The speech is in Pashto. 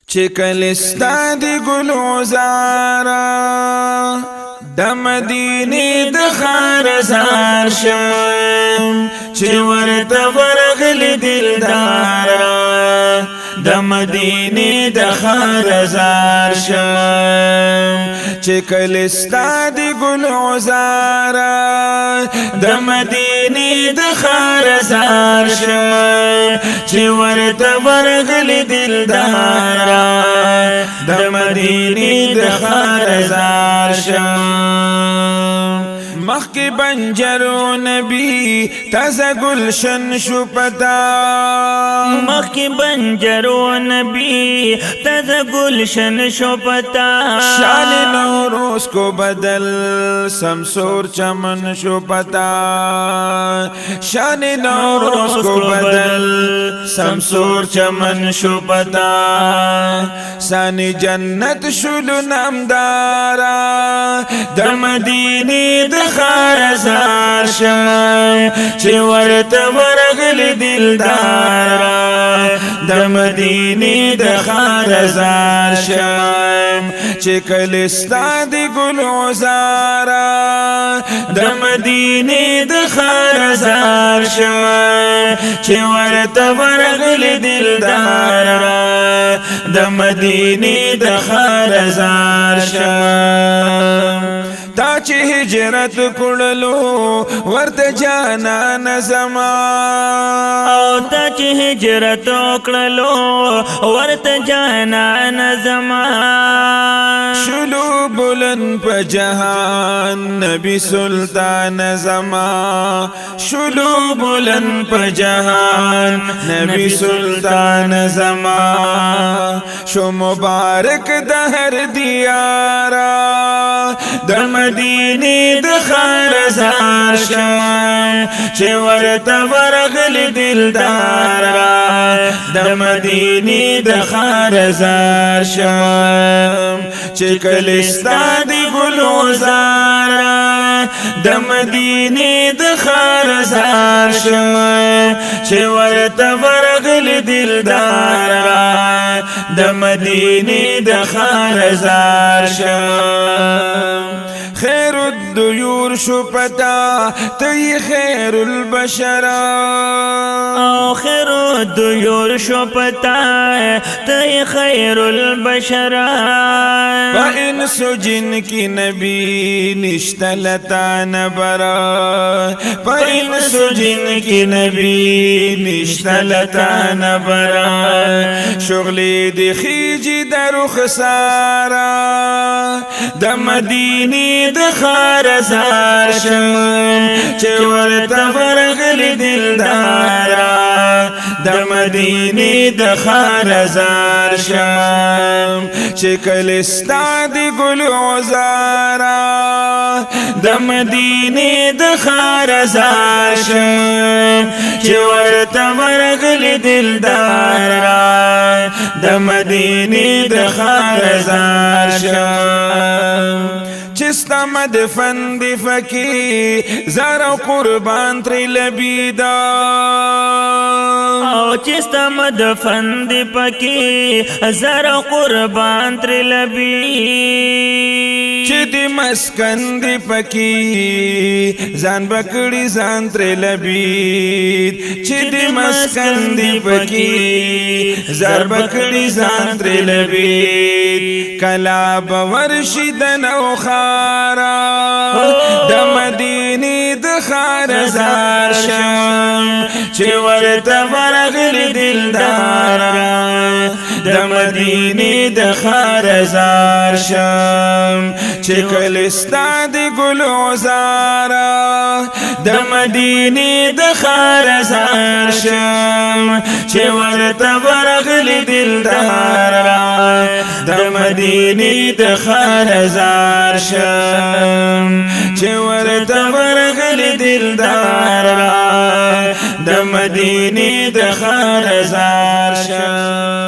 چکل استاد گل عزارا د مدینه د خارزار شم چې ورته ورغلی دلدارا د مدینه د خارزار شم چکل استاد گل عزارا د مدینه د خارزار شم چې ورته ورغلی دلدارا د مدینه د خارزار شم مخی بنجرو نبی تازه گلشن شو پتا مخی بنجرو نبی تازه گلشن شو پتا شان نوروز کو بدل سمسور چمن شو پتا شان نوروز کو بدل سمسور چمن شو پتا سانی جنت شلو نامدارا د مدینه د خارزار شم چې ورته ورغلی دلدارا د مدینه د خارزار شم چې کله استاد گل عزارا د مدینه د خارزار شم چې ورته ورغلی دلدارا د مدینه د خارزار شم تا چې هجرت کړلو ورته جانان زما تا چې هجرت کړلو ورته جانان زما شلو بلند په جهان نبی سلطان زما شلو بلند په جهان نبی سلطان زما شو مبارک د هر دیارا د مدینه د خارزار شم چې ورته ورغلی دلدارا د مدینه د خارزار شم چې کله استاد گل عزارا د مدینه د خارزار شم چې ورته ورغلی دلدارا د مدینه د خارزار شم خیر الدیور شو پتا تی خیر البشر او خیر الدیور شو پتا تی خیر البشر با انس و جن کی نبی نشتلتا نبرا با انس و جن کی نبی نشتلتا نبرا شغلی دی خیجی در خسارا د مدینه د خارزار شم چې ورته ورغلی دلدارا د مدینه د خارزار شم چې کله استاد گل عزارا د مدینه د خارزار شم چې ورته ورغلی دلدارا د مدینه د خارزار شم چستا مدفن دی فکی زارا قربان تری لبیدا او چستا مدفن دی پکی زارا قربان تری لبید چه دی مسکن دی پکی زان بکڑی زان تری لبید چه دی مسکن دی پکی زار بکڑی زان تری لبید کلا بورشی دنو خارا د مدینه د خارزار شم چې ورته ورغلی دلدارا د مدینه د خارزار شم چې کله استاد گل عزارا د مدینه د خارزار شم چې ورته ورغلی دلدارا د مدینه د خارزار شم چې ورته ورغلی دلدارا د مدینه د خارزار شم